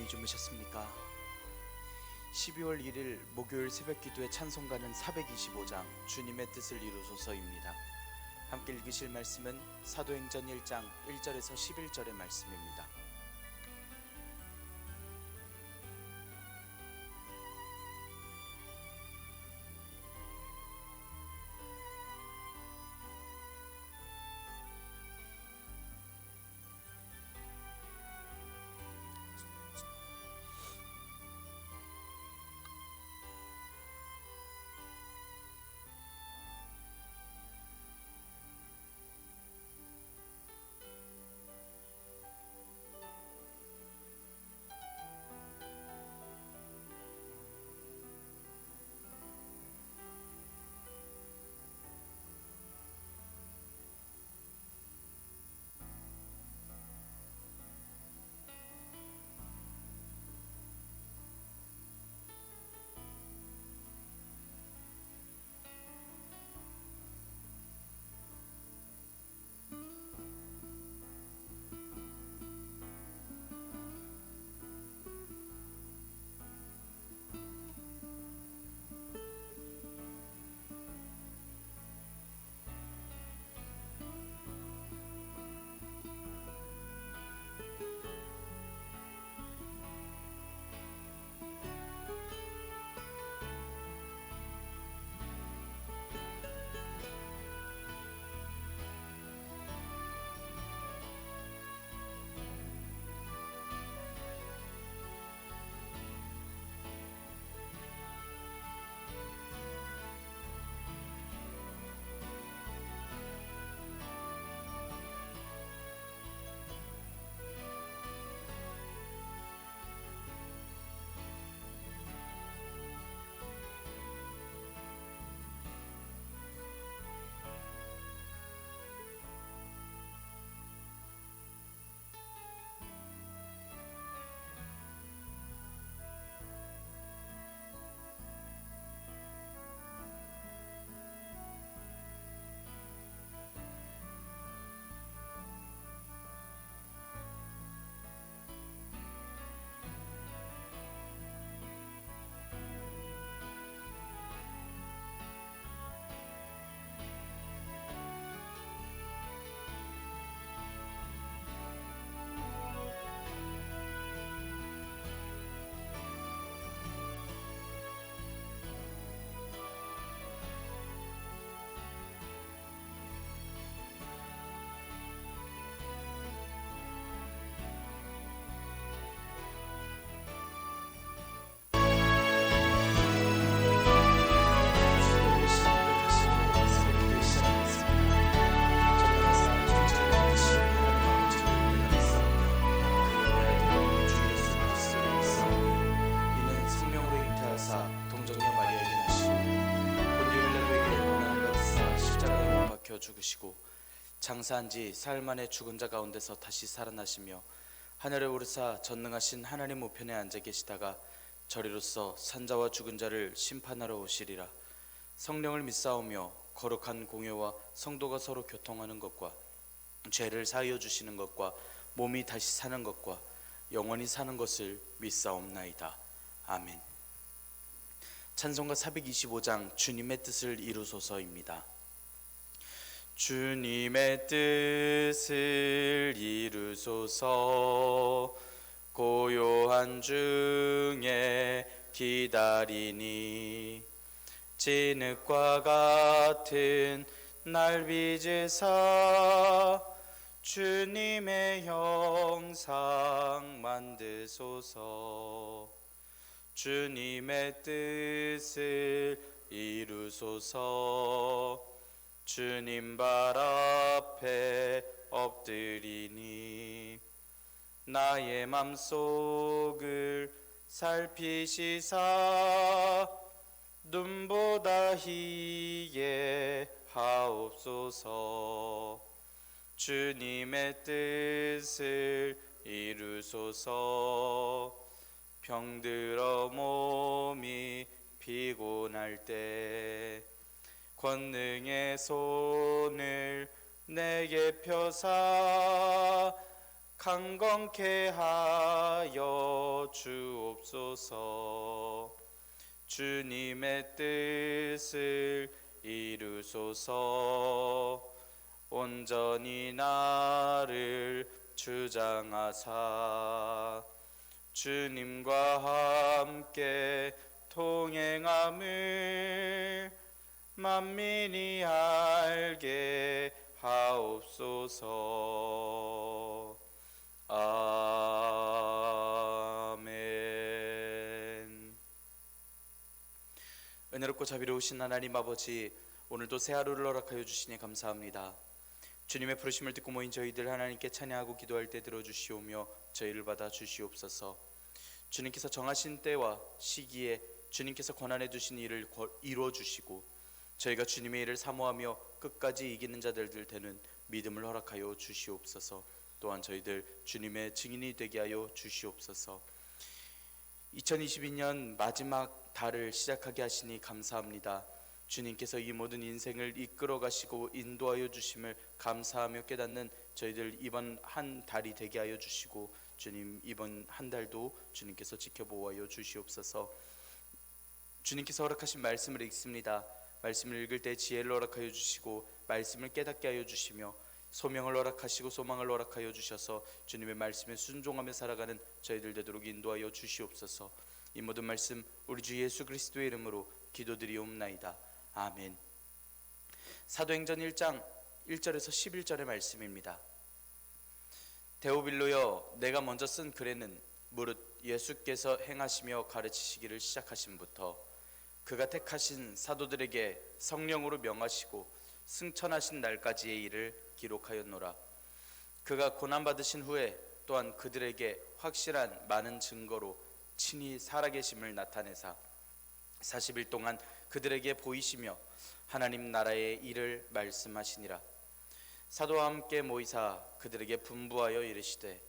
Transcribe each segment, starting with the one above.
안녕히 주무셨습니까? 12월 1일 목요일 새벽기도의 찬송가는 425장 주님의 뜻을 이루소서입니다. 함께 읽으실 말씀은 사도행전 1장 1절에서 11절의 말씀입니다. 죽으시고 장사한 지 사흘 만에 죽은 자 가운데서 다시 살아나시며 하늘에 오르사 전능하신 하나님 우편에 앉아 계시다가 저리로서 산자와 죽은 자를 심판하러 오시리라. 성령을 믿사오며 거룩한 공회와 성도가 서로 교통하는 것과 죄를 사하여 주시는 것과 몸이 다시 사는 것과 영원히 사는 것을 믿사옵나이다. 아멘. 찬송가 425장 주님의 뜻을 이루소서입니다. 주님의 뜻을 이루소서. 고요한 중에 기다리니 진흙과 같은 날 빚으사 주님의 형상 만드소서. 주님의 뜻을 이루소서. 주님 발 앞에 엎드리니 나의 맘속을 살피시사 눈보다 희게 하옵소서. 주님의 뜻을 이루소서. 병들어 몸이 피곤할 때 권능의 손을 내게 펴사 강건케 하여 주옵소서. 주님의 뜻을 이루소서. 온전히 나를 주장하사 주님과 함께 동행함을 만민이 알게 하옵소서. 아멘. 은혜롭고 자비로우신 하나님 아버지, 오늘도 새 하루를 허락하여 주시니 감사합니다. 주님의 부르심을 듣고 모인 저희들 하나님께 찬양하고 기도할 때 들어주시오며 저희를 받아 주시옵소서. 주님께서 정하신 때와 시기에 주님께서 권한해 두신 일을 이루어 주시고 저희가 주님의 일을 사모하며 끝까지 이기는 자들 되는 믿음을 허락하여 주시옵소서. 또한 저희들 주님의 증인이 되게 하여 주시옵소서. 2022년 마지막 달을 시작하게 하시니 감사합니다. 주님께서 이 모든 인생을 이끌어 가시고 인도하여 주심을 감사하며 깨닫는 저희들 이번 한 달이 되게 하여 주시고, 주님 이번 한 달도 주님께서 지켜보아 주시옵소서. 주님께서 허락하신 말씀을 읽습니다. 말씀을 읽을 때 지혜를 허락하여 주시고 말씀을 깨닫게 하여 주시며 소명을 허락하시고 소망을 허락하여 주셔서 주님의 말씀에 순종하며 살아가는 저희들 되도록 인도하여 주시옵소서. 이 모든 말씀 우리 주 예수 그리스도의 이름으로 기도드리옵나이다. 아멘. 사도행전 1장 1절에서 11절의 말씀입니다. 데오빌로여, 내가 먼저 쓴 글에는 무릇 예수께서 행하시며 가르치시기를 시작하심부터 그가 택하신 사도들에게 성령으로 명하시고 승천하신 날까지의 일을 기록하였노라. 그가 고난받으신 후에 또한 그들에게 확실한 많은 증거로 친히 살아계심을 나타내사 40일 동안 그들에게 보이시며 하나님 나라의 일을 말씀하시니라. 사도와 함께 모이사 그들에게 분부하여 이르시되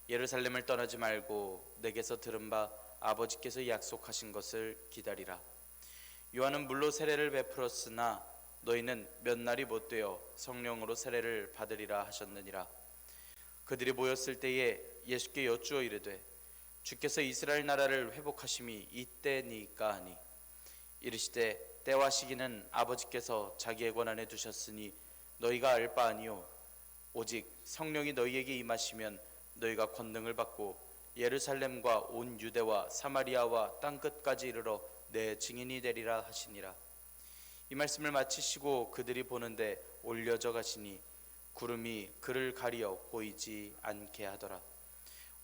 예루살렘을 떠나지 말고 내게서 들은 바 아버지께서 약속하신 것을 기다리라. 요한은 물로 세례를 베풀었으나 너희는 몇 날이 못되어 성령으로 세례를 받으리라 하셨느니라. 그들이 모였을 때에 예수께 여쭈어 이르되 주께서 이스라엘 나라를 회복하심이 이때니까 하니 이르시되 때와 시기는 아버지께서 자기의 권한에 두셨으니 너희가 알 바 아니요 오직 성령이 너희에게 임하시면 너희가 권능을 받고 예루살렘과 온 유대와 사마리아와 땅끝까지 이르러 내 증인이 되리라 하시니라. 이 말씀을 마치시고 그들이 보는데 올려져 가시니 구름이 그를 가리어 보이지 않게 하더라.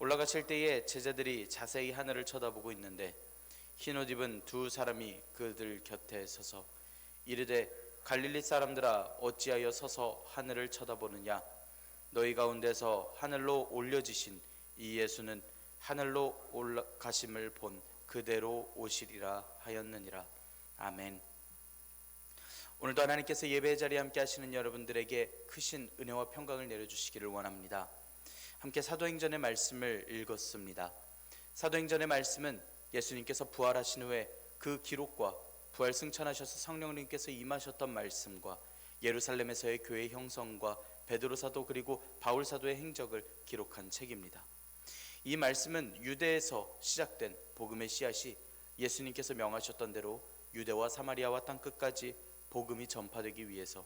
올라가실 때에 제자들이 자세히 하늘을 쳐다보고 있는데 흰옷 입은 두 사람이 그들 곁에 서서 이르되 갈릴리 사람들아 어찌하여 서서 하늘을 쳐다보느냐. 너희 가운데서 하늘로 올려지신 이 예수는 하늘로 올라가심을 본 그대로 오시리라 하였느니라. 아멘. 오늘도 하나님께서 예배의 자리에 함께 하시는 여러분들에게 크신 은혜와 평강을 내려주시기를 원합니다. 함께 사도행전의 말씀을 읽었습니다. 사도행전의 말씀은 예수님께서 부활하신 후에 그 기록과 부활 승천하셔서 성령님께서 임하셨던 말씀과 예루살렘에서의 교회 형성과 베드로 사도 그리고 바울 사도의 행적을 기록한 책입니다. 이 말씀은 유대에서 시작된 복음의 씨앗이 예수님께서 명하셨던 대로 유대와 사마리아와 땅끝까지 복음이 전파되기 위해서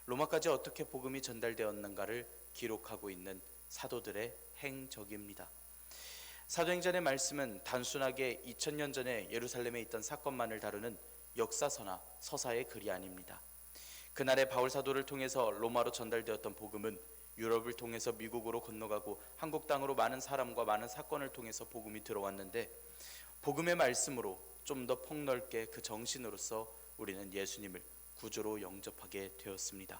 로마까지 어떻게 복음이 전달되었는가를 기록하고 있는 사도들의 행적입니다. 사도행전의 말씀은 단순하게 2000년 전에 예루살렘에 있던 사건만을 다루는 역사서나 서사의 글이 아닙니다. 그날의 바울 사도를 통해서 로마로 전달되었던 복음은 유럽을 통해서 미국으로 건너가고 한국 땅으로 많은 사람과 많은 사건을 통해서 복음이 들어왔는데 복음의 말씀으로 좀 더 폭넓게 그 정신으로서 우리는 예수님을 구주로 영접하게 되었습니다.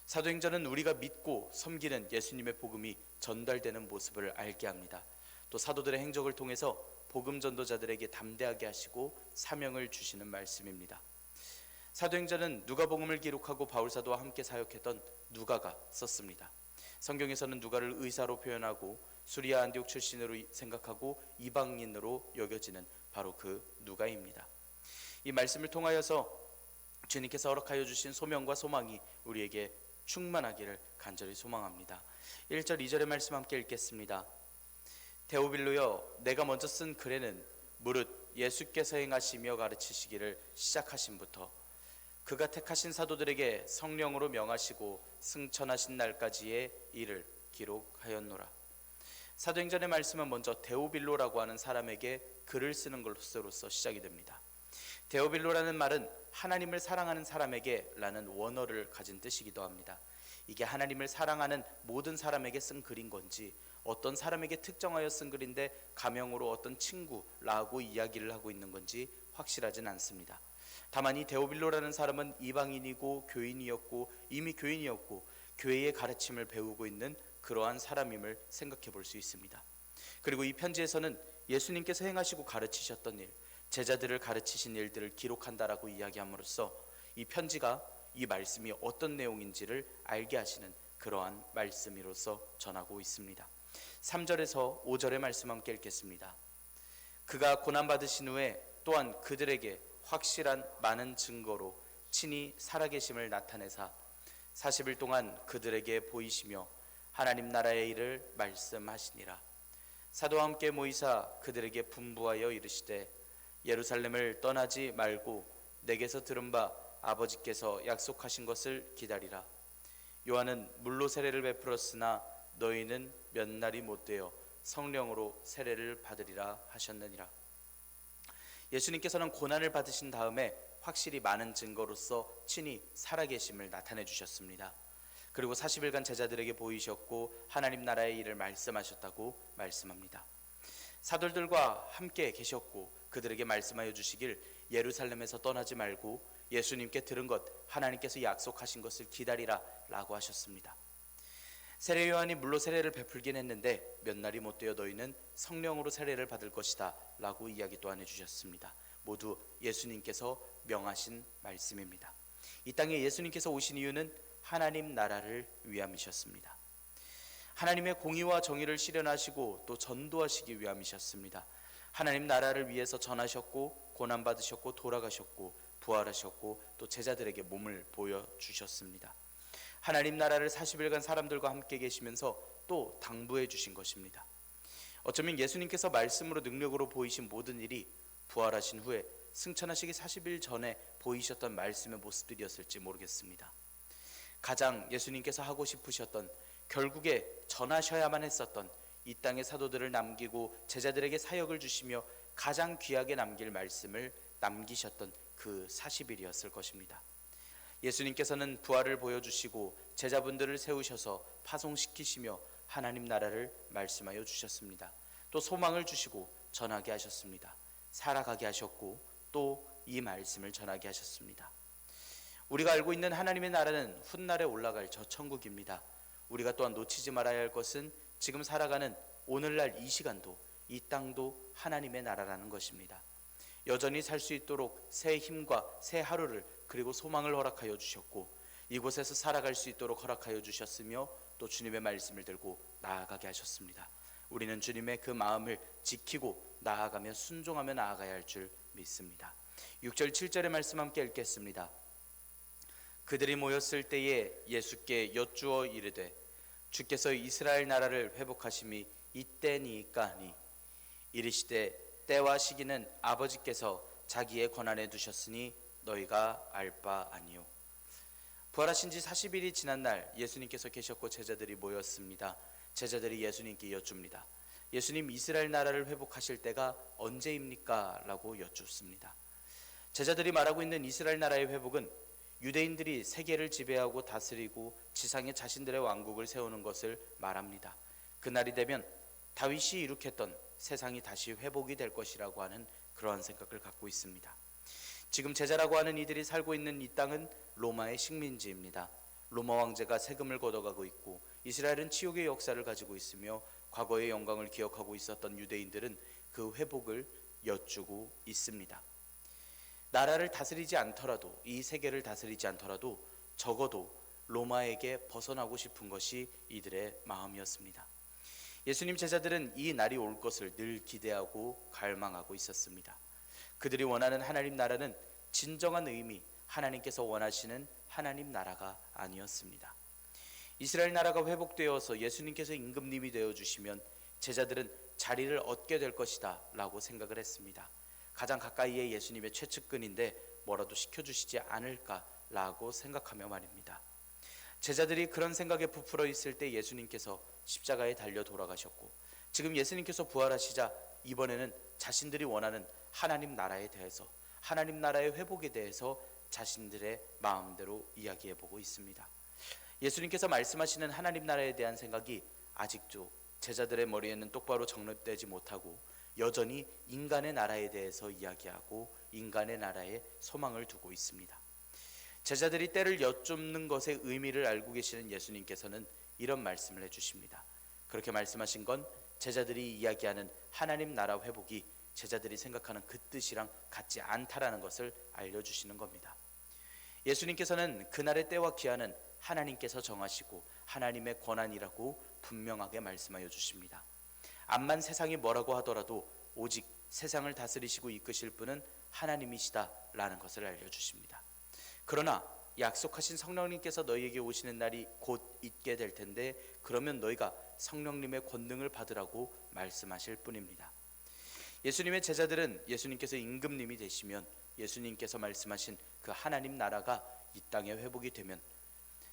사도행전은 우리가 믿고 섬기는 예수님의 복음이 전달되는 모습을 알게 합니다. 또 사도들의 행적을 통해서 복음 전도자들에게 담대하게 하시고 사명을 주시는 말씀입니다. 사도행전은 누가복음을 기록하고 바울 사도와 함께 사역했던 누가가 썼습니다. 성경에서는 누가를 의사로 표현하고 수리아 안디옥 출신으로 생각하고 이방인으로 여겨지는 바로 그 누가입니다. 이 말씀을 통하여서 주님께서 허락하여 주신 소명과 소망이 우리에게 충만하기를 간절히 소망합니다. 1절 2절의 말씀 함께 읽겠습니다. 데오빌로여, 내가 먼저 쓴 글에는 무릇 예수께서 행하시며 가르치시기를 시작하심부터 그가 택하신 사도들에게 성령으로 명하시고 승천하신 날까지의 일을 기록하였노라. 사도행전의 말씀은 먼저 데오빌로라고 하는 사람에게 글을 쓰는 것으로서 시작이 됩니다. 데오빌로라는 말은 하나님을 사랑하는 사람에게 라는 원어를 가진 뜻이기도 합니다. 이게 하나님을 사랑하는 모든 사람에게 쓴 글인 건지, 어떤 사람에게 특정하여 쓴 글인데 가명으로 어떤 친구라고 이야기를 하고 있는 건지 확실하진 않습니다. 다만 이 데오빌로라는 사람은 이방인이고 교인이었고, 이미 교인이었고 교회의 가르침을 배우고 있는 그러한 사람임을 생각해 볼 수 있습니다. 그리고 이 편지에서는 예수님께서 행하시고 가르치셨던 일, 제자들을 가르치신 일들을 기록한다라고 이야기함으로써 이 편지가, 이 말씀이 어떤 내용인지를 알게 하시는 그러한 말씀으로서 전하고 있습니다. 3절에서 5절의 말씀 함께 읽겠습니다. 그가 고난받으신 후에 또한 그들에게 확실한 많은 증거로 친히 살아계심을 나타내사 40일 동안 그들에게 보이시며 하나님 나라의 일을 말씀하시니라. 사도와 함께 모이사 그들에게 분부하여 이르시되 예루살렘을 떠나지 말고 내게서 들은 바 아버지께서 약속하신 것을 기다리라. 요한은 물로 세례를 베풀었으나 너희는 몇 날이 못되어 성령으로 세례를 받으리라 하셨느니라. 예수님께서는 고난을 받으신 다음에 확실히 많은 증거로서 친히 살아계심을 나타내 주셨습니다. 그리고 40일간 제자들에게 보이셨고 하나님 나라의 일을 말씀하셨다고 말씀합니다. 사도들과 함께 계셨고 그들에게 말씀하여 주시길 예루살렘에서 떠나지 말고 예수님께 들은 것, 하나님께서 약속하신 것을 기다리라 라고 하셨습니다. 세례 요한이 물로 세례를 베풀긴 했는데 몇 날이 못되어 너희는 성령으로 세례를 받을 것이다 라고 이야기 또한 해주셨습니다. 모두 예수님께서 명하신 말씀입니다. 이 땅에 예수님께서 오신 이유는 하나님 나라를 위함이셨습니다. 하나님의 공의와 정의를 실현하시고 또 전도하시기 위함이셨습니다. 하나님 나라를 위해서 전하셨고 고난받으셨고 돌아가셨고 부활하셨고 또 제자들에게 몸을 보여주셨습니다. 하나님 나라를 40일간 사람들과 함께 계시면서 또 당부해 주신 것입니다. 어쩌면 예수님께서 말씀으로 능력으로 보이신 모든 일이 부활하신 후에 승천하시기 40일 전에 보이셨던 말씀의 모습들이었을지 모르겠습니다. 가장 예수님께서 하고 싶으셨던, 결국에 전하셔야만 했었던 이 땅의 사도들을 남기고 제자들에게 사역을 주시며 가장 귀하게 남길 말씀을 남기셨던 그 40일이었을 것입니다. 예수님께서는 부활을 보여주시고 제자분들을 세우셔서 파송시키시며 하나님 나라를 말씀하여 주셨습니다. 또 소망을 주시고 전하게 하셨습니다. 살아가게 하셨고 또 이 말씀을 전하게 하셨습니다. 우리가 알고 있는 하나님의 나라는 훗날에 올라갈 저 천국입니다. 우리가 또한 놓치지 말아야 할 것은 지금 살아가는 오늘날 이 시간도 이 땅도 하나님의 나라라는 것입니다. 여전히 살 수 있도록 새 힘과 새 하루를 그리고 소망을 허락하여 주셨고 이곳에서 살아갈 수 있도록 허락하여 주셨으며 또 주님의 말씀을 들고 나아가게 하셨습니다. 우리는 주님의 그 마음을 지키고 나아가며 순종하며 나아가야 할 줄 믿습니다. 6절 7절의 말씀 함께 읽겠습니다. 그들이 모였을 때에 예수께 여쭈어 이르되 주께서 이스라엘 나라를 회복하심이 이때니까 하니 이르시되 때와 시기는 아버지께서 자기의 권한에 두셨으니 너희가 알 바 아니요. 부활하신 지 40일이 지난 날 예수님께서 계셨고 제자들이 모였습니다. 제자들이 예수님께 여쭙니다. 예수님, 이스라엘 나라를 회복하실 때가 언제입니까? 라고 여쭙습니다. 제자들이 말하고 있는 이스라엘 나라의 회복은 유대인들이 세계를 지배하고 다스리고 지상에 자신들의 왕국을 세우는 것을 말합니다. 그날이 되면 다윗이 이룩했던 세상이 다시 회복이 될 것이라고 하는 그러한 생각을 갖고 있습니다. 지금 제자라고 하는 이들이 살고 있는 이 땅은 로마의 식민지입니다. 로마 왕제가 세금을 걷어가고 있고 이스라엘은 치욕의 역사를 가지고 있으며 과거의 영광을 기억하고 있었던 유대인들은 그 회복을 여쭈고 있습니다. 나라를 다스리지 않더라도, 이 세계를 다스리지 않더라도 적어도 로마에게 벗어나고 싶은 것이 이들의 마음이었습니다. 예수님 제자들은 이 날이 올 것을 늘 기대하고 갈망하고 있었습니다. 그들이 원하는 하나님 나라는 진정한 의미, 하나님께서 원하시는 하나님 나라가 아니었습니다. 이스라엘 나라가 회복되어서 예수님께서 임금님이 되어주시면 제자들은 자리를 얻게 될 것이다 라고 생각을 했습니다. 가장 가까이에 예수님의 최측근인데 뭐라도 시켜주시지 않을까라고 생각하며 말입니다. 제자들이 그런 생각에 부풀어 있을 때 예수님께서 십자가에 달려 돌아가셨고, 지금 예수님께서 부활하시자 이번에는 자신들이 원하는 하나님 나라에 대해서, 하나님 나라의 회복에 대해서 자신들의 마음대로 이야기해보고 있습니다. 예수님께서 말씀하시는 하나님 나라에 대한 생각이 아직도 제자들의 머리에는 똑바로 정립되지 못하고 여전히 인간의 나라에 대해서 이야기하고 인간의 나라에 소망을 두고 있습니다. 제자들이 때를 여쭙는 것의 의미를 알고 계시는 예수님께서는 이런 말씀을 해주십니다. 그렇게 말씀하신 건 제자들이 이야기하는 하나님 나라 회복이 제자들이 생각하는 그 뜻이랑 같지 않다라는 것을 알려주시는 겁니다. 예수님께서는 그날의 때와 기한은 하나님께서 정하시고 하나님의 권한이라고 분명하게 말씀하여 주십니다. 암만 세상이 뭐라고 하더라도 오직 세상을 다스리시고 이끄실 분은 하나님이시다라는 것을 알려주십니다. 그러나 약속하신 성령님께서 너희에게 오시는 날이 곧 있게 될 텐데 그러면 너희가 성령님의 권능을 받으라고 말씀하실 뿐입니다. 예수님의 제자들은 예수님께서 임금님이 되시면 예수님께서 말씀하신 그 하나님 나라가 이 땅에 회복이 되면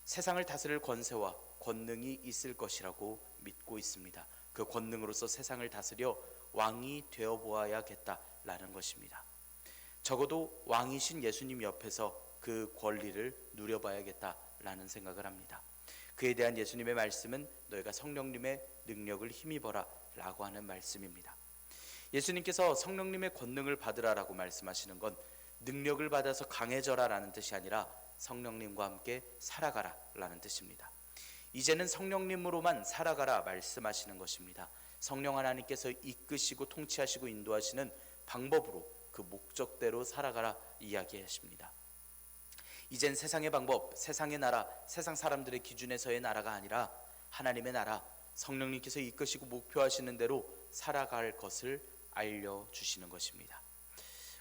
세상을 다스릴 권세와 권능이 있을 것이라고 믿고 있습니다. 그 권능으로서 세상을 다스려 왕이 되어 보아야겠다라는 것입니다. 적어도 왕이신 예수님 옆에서 그 권리를 누려봐야겠다라는 생각을 합니다. 그에 대한 예수님의 말씀은 너희가 성령님의 능력을 힘입어라 라고 하는 말씀입니다. 예수님께서 성령님의 권능을 받으라라고 말씀하시는 건 능력을 받아서 강해져라 라는 뜻이 아니라 성령님과 함께 살아가라 라는 뜻입니다. 이제는 성령님으로만 살아가라 말씀하시는 것입니다. 성령 하나님께서 이끄시고 통치하시고 인도하시는 방법으로 그 목적대로 살아가라 이야기하십니다. 이젠 세상의 방법, 세상의 나라, 세상 사람들의 기준에서의 나라가 아니라 하나님의 나라, 성령님께서 이끄시고 목표하시는 대로 살아갈 것을 알려주시는 것입니다.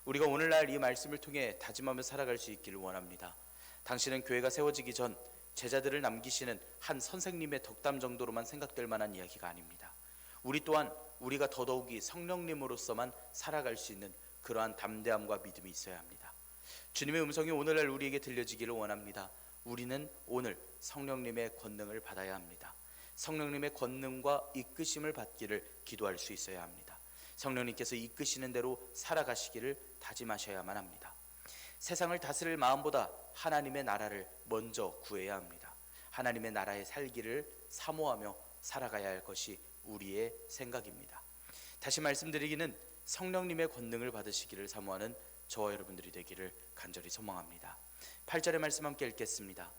우리가 오늘날 이 말씀을 통해 다짐하며 살아갈 수 있기를 원합니다. 당신은 교회가 세워지기 전 제자들을 남기시는 한 선생님의 덕담 정도로만 생각될 만한 이야기가 아닙니다. 우리 또한 우리가 더더욱이 성령님으로서만 살아갈 수 있는 그러한 담대함과 믿음이 있어야 합니다. 주님의 음성이 오늘날 우리에게 들려지기를 원합니다. 우리는 오늘 성령님의 권능을 받아야 합니다. 성령님의 권능과 이끄심을 받기를 기도할 수 있어야 합니다. 성령님께서 이끄시는 대로 살아가시기를 다짐하셔야만 합니다. 세상을 다스릴 마음보다 하나님의 나라를 먼저 구해야 합니다. 하나님의 나라에 살기를 사모하며 살아가야 할 것이 우리의 생각입니다. 다시 말씀드리기는 성령님의 권능을 받으시기를 사모하는 저와 여러분들이 되기를 간절히 소망합니다. 8절의 말씀 함께 읽겠습니다.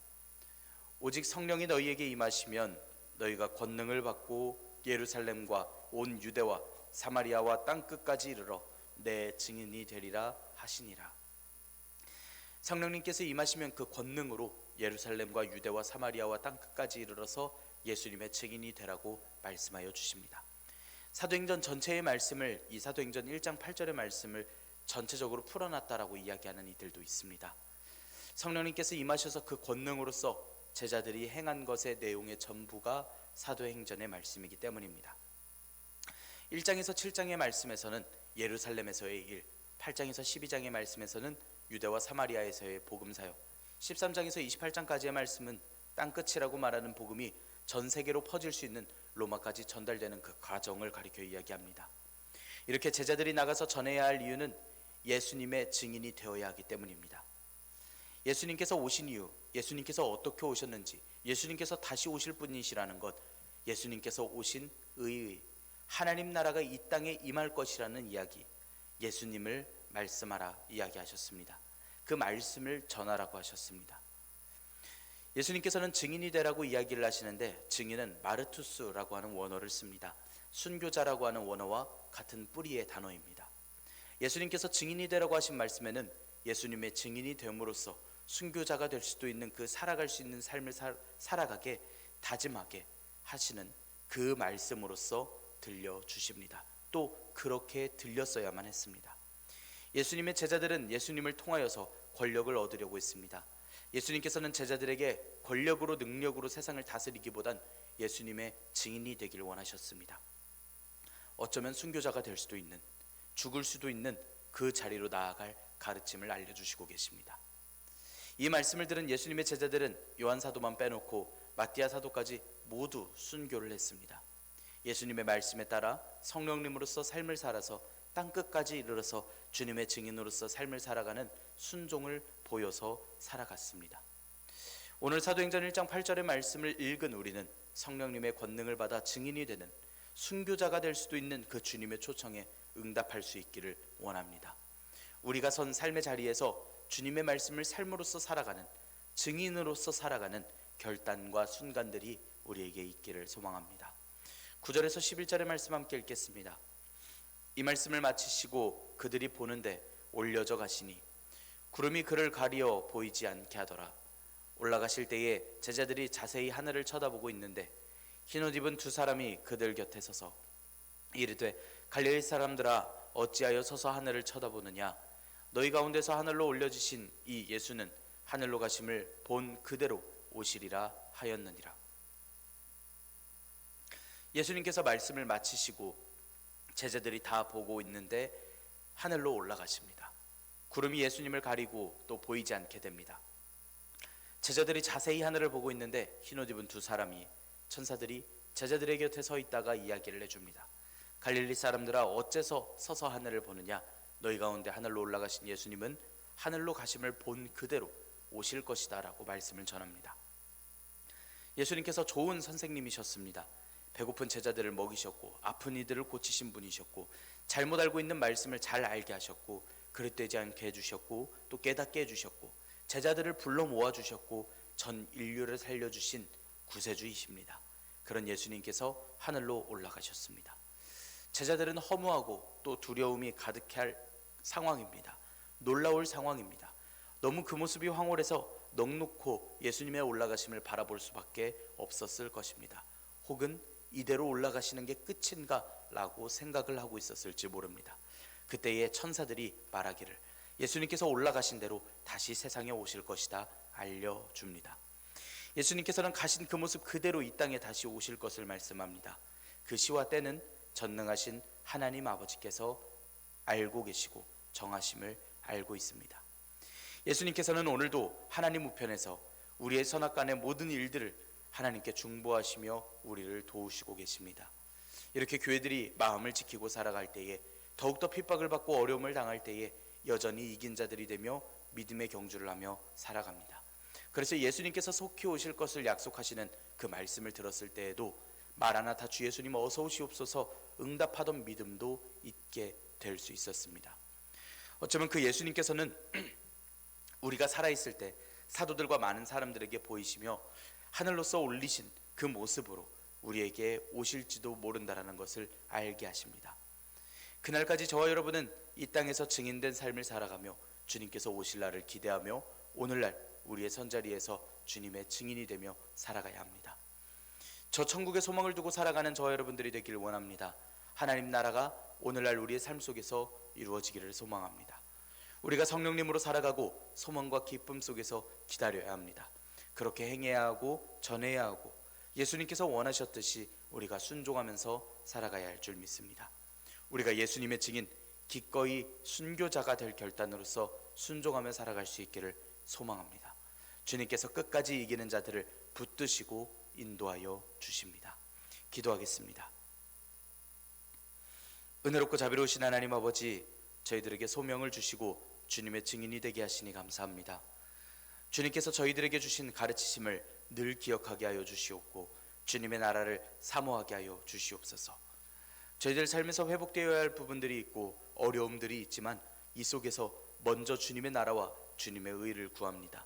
오직 성령이 너희에게 임하시면 너희가 권능을 받고 예루살렘과 온 유대와 사마리아와 땅끝까지 이르러 내 증인이 되리라 하시니라. 성령님께서 임하시면 그 권능으로 예루살렘과 유대와 사마리아와 땅끝까지 이르러서 예수님의 증인이 되라고 말씀하여 주십니다. 사도행전 전체의 말씀을 이 사도행전 1장 8절의 말씀을 전체적으로 풀어놨다라고 이야기하는 이들도 있습니다. 성령님께서 임하셔서 그 권능으로서 제자들이 행한 것의 내용의 전부가 사도행전의 말씀이기 때문입니다. 1장에서 7장의 말씀에서는 예루살렘에서의 일, 8장에서 12장의 말씀에서는 유대와 사마리아에서의 복음사역, 13장에서 28장까지의 말씀은 땅끝이라고 말하는 복음이 전 세계로 퍼질 수 있는 로마까지 전달되는 그 과정을 가리켜 이야기합니다. 이렇게 제자들이 나가서 전해야 할 이유는 예수님의 증인이 되어야 하기 때문입니다. 예수님께서 오신 이유, 예수님께서 어떻게 오셨는지, 예수님께서 다시 오실 분이시라는 것, 예수님께서 오신 의의, 하나님 나라가 이 땅에 임할 것이라는 이야기, 예수님을 말씀하라 이야기하셨습니다. 그 말씀을 전하라고 하셨습니다. 예수님께서는 증인이 되라고 이야기를 하시는데 증인은 마르투스라고 하는 원어를 씁니다. 순교자라고 하는 원어와 같은 뿌리의 단어입니다. 예수님께서 증인이 되라고 하신 말씀에는 예수님의 증인이 됨으로써 순교자가 될 수도 있는 그 살아갈 수 있는 삶을 살아가게 다짐하게 하시는 그 말씀으로써 들려주십니다. 또 그렇게 들렸어야만 했습니다. 예수님의 제자들은 예수님을 통하여서 권력을 얻으려고 했습니다. 예수님께서는 제자들에게 권력으로 능력으로 세상을 다스리기보단 예수님의 증인이 되길 원하셨습니다. 어쩌면 순교자가 될 수도 있는, 죽을 수도 있는 그 자리로 나아갈 가르침을 알려주시고 계십니다. 이 말씀을 들은 예수님의 제자들은 요한 사도만 빼놓고 마띠아 사도까지 모두 순교를 했습니다. 예수님의 말씀에 따라 성령님으로서 삶을 살아서 땅끝까지 이르러서 주님의 증인으로서 삶을 살아가는 순종을 보여서 살아갔습니다. 오늘 사도행전 1장 8절의 말씀을 읽은 우리는 성령님의 권능을 받아 증인이 되는 순교자가 될 수도 있는 그 주님의 초청에 응답할 수 있기를 원합니다. 우리가 선 삶의 자리에서 주님의 말씀을 삶으로서 살아가는, 증인으로서 살아가는 결단과 순간들이 우리에게 있기를 소망합니다. 9절에서 11절의 말씀 함께 읽겠습니다. 이 말씀을 마치시고 그들이 보는데 올려져 가시니 구름이 그를 가리어 보이지 않게 하더라. 올라가실 때에 제자들이 자세히 하늘을 쳐다보고 있는데 흰옷 입은 두 사람이 그들 곁에 서서 이르되 갈릴리 사람들아 어찌하여 서서 하늘을 쳐다보느냐. 너희 가운데서 하늘로 올려지신 이 예수는 하늘로 가심을 본 그대로 오시리라 하였느니라. 예수님께서 말씀을 마치시고 제자들이 다 보고 있는데 하늘로 올라가십니다. 구름이 예수님을 가리고 또 보이지 않게 됩니다. 제자들이 자세히 하늘을 보고 있는데 흰옷 입은 두 사람이, 천사들이 제자들의 곁에 서 있다가 이야기를 해줍니다. 갈릴리 사람들아 어째서 서서 하늘을 보느냐. 너희 가운데 하늘로 올라가신 예수님은 하늘로 가심을 본 그대로 오실 것이다 라고 말씀을 전합니다. 예수님께서 좋은 선생님이셨습니다. 배고픈 제자들을 먹이셨고 아픈 이들을 고치신 분이셨고 잘못 알고 있는 말씀을 잘 알게 하셨고 그릇되지 않게 해주셨고 또 깨닫게 해주셨고 제자들을 불러 모아주셨고 전 인류를 살려주신 구세주이십니다. 그런 예수님께서 하늘로 올라가셨습니다. 제자들은 허무하고 또 두려움이 가득할 상황입니다. 놀라울 상황입니다. 너무 그 모습이 황홀해서 넋놓고 예수님의 올라가심을 바라볼 수밖에 없었을 것입니다. 혹은 이대로 올라가시는 게 끝인가 라고 생각을 하고 있었을지 모릅니다. 그때에 천사들이 말하기를 예수님께서 올라가신 대로 다시 세상에 오실 것이다 알려줍니다. 예수님께서는 가신 그 모습 그대로 이 땅에 다시 오실 것을 말씀합니다. 그 시와 때는 전능하신 하나님 아버지께서 알고 계시고 정하심을 알고 있습니다. 예수님께서는 오늘도 하나님 우편에서 우리의 선악간의 모든 일들을 하나님께 중보하시며 우리를 도우시고 계십니다. 이렇게 교회들이 마음을 지키고 살아갈 때에 더욱더 핍박을 받고 어려움을 당할 때에 여전히 이긴 자들이 되며 믿음의 경주를 하며 살아갑니다. 그래서 예수님께서 속히 오실 것을 약속하시는 그 말씀을 들었을 때에도 마라나타 주 예수님 어서 오시옵소서 응답하던 믿음도 있게 될 수 있었습니다. 어쩌면 그 예수님께서는 우리가 살아있을 때 사도들과 많은 사람들에게 보이시며 하늘로서 올리신 그 모습으로 우리에게 오실지도 모른다라는 것을 알게 하십니다. 그날까지 저와 여러분은 이 땅에서 증인된 삶을 살아가며 주님께서 오실 날을 기대하며 오늘날 우리의 선자리에서 주님의 증인이 되며 살아가야 합니다. 저 천국의 소망을 두고 살아가는 저와 여러분들이 되기를 원합니다. 하나님 나라가 오늘날 우리의 삶 속에서 이루어지기를 소망합니다. 우리가 성령님으로 살아가고 소망과 기쁨 속에서 기다려야 합니다. 그렇게 행해야 하고 전해야 하고 예수님께서 원하셨듯이 우리가 순종하면서 살아가야 할 줄 믿습니다. 우리가 예수님의 증인 기꺼이 순교자가 될 결단으로서 순종하며 살아갈 수 있기를 소망합니다. 주님께서 끝까지 이기는 자들을 붙드시고 인도하여 주십니다. 기도하겠습니다. 은혜롭고 자비로우신 하나님 아버지, 저희들에게 소명을 주시고 주님의 증인이 되게 하시니 감사합니다. 주님께서 저희들에게 주신 가르치심을 늘 기억하게 하여 주시옵고 주님의 나라를 사모하게 하여 주시옵소서. 저희들 삶에서 회복되어야 할 부분들이 있고 어려움들이 있지만 이 속에서 먼저 주님의 나라와 주님의 의를 구합니다.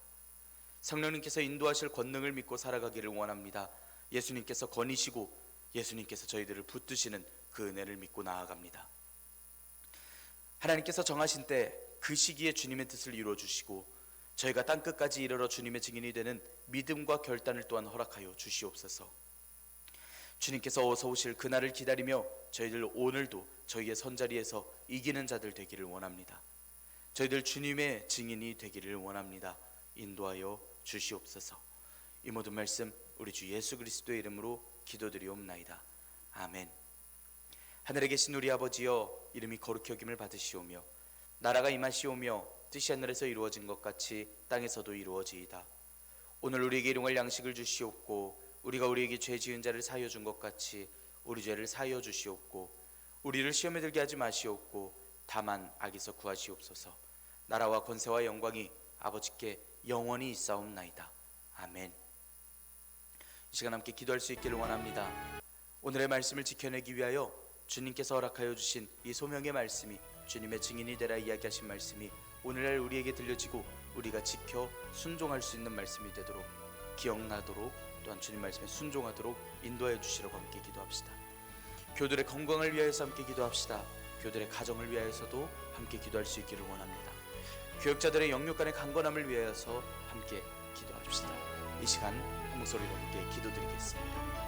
성령님께서 인도하실 권능을 믿고 살아가기를 원합니다. 예수님께서 거니시고 예수님께서 저희들을 붙드시는 그 은혜를 믿고 나아갑니다. 하나님께서 정하신 때 그 시기에 주님의 뜻을 이루어 주시고 저희가 땅끝까지 이르러 주님의 증인이 되는 믿음과 결단을 또한 허락하여 주시옵소서. 주님께서 어서 오실 그날을 기다리며 저희들 오늘도 저희의 선자리에서 이기는 자들 되기를 원합니다. 저희들 주님의 증인이 되기를 원합니다. 인도하여 주시옵소서. 이 모든 말씀 우리 주 예수 그리스도의 이름으로 기도드리옵나이다. 아멘. 하늘에 계신 우리 아버지여, 이름이 거룩히 여김을 받으시오며 나라가 임하시오며 뜻이 하늘에서 이루어진 것 같이 땅에서도 이루어지이다. 오늘 우리에게 일용할 양식을 주시옵고 우리가 우리에게 죄 지은 자를 사하여 준 것 같이 우리 죄를 사하여 주시옵고 우리를 시험에 들게 하지 마시옵고 다만 악에서 구하시옵소서. 나라와 권세와 영광이 아버지께 영원히 있사옵나이다. 아멘. 이 시간 함께 기도할 수 있기를 원합니다. 오늘의 말씀을 지켜내기 위하여 주님께서 허락하여 주신 이 소명의 말씀이, 주님의 증인이 되라 이야기하신 말씀이 오늘날 우리에게 들려지고 우리가 지켜 순종할 수 있는 말씀이 되도록, 기억나도록, 또한 주님 말씀에 순종하도록 인도하여 주시라고 함께 기도합시다. 교들의 건강을 위하여서 함께 기도합시다. 교들의 가정을 위하여서도 함께 기도할 수 있기를 원합니다. 교역자들의 영육 간의 강건함을 위하여서 함께 기도합시다. 이 시간 한 목소리로 함께 기도드리겠습니다.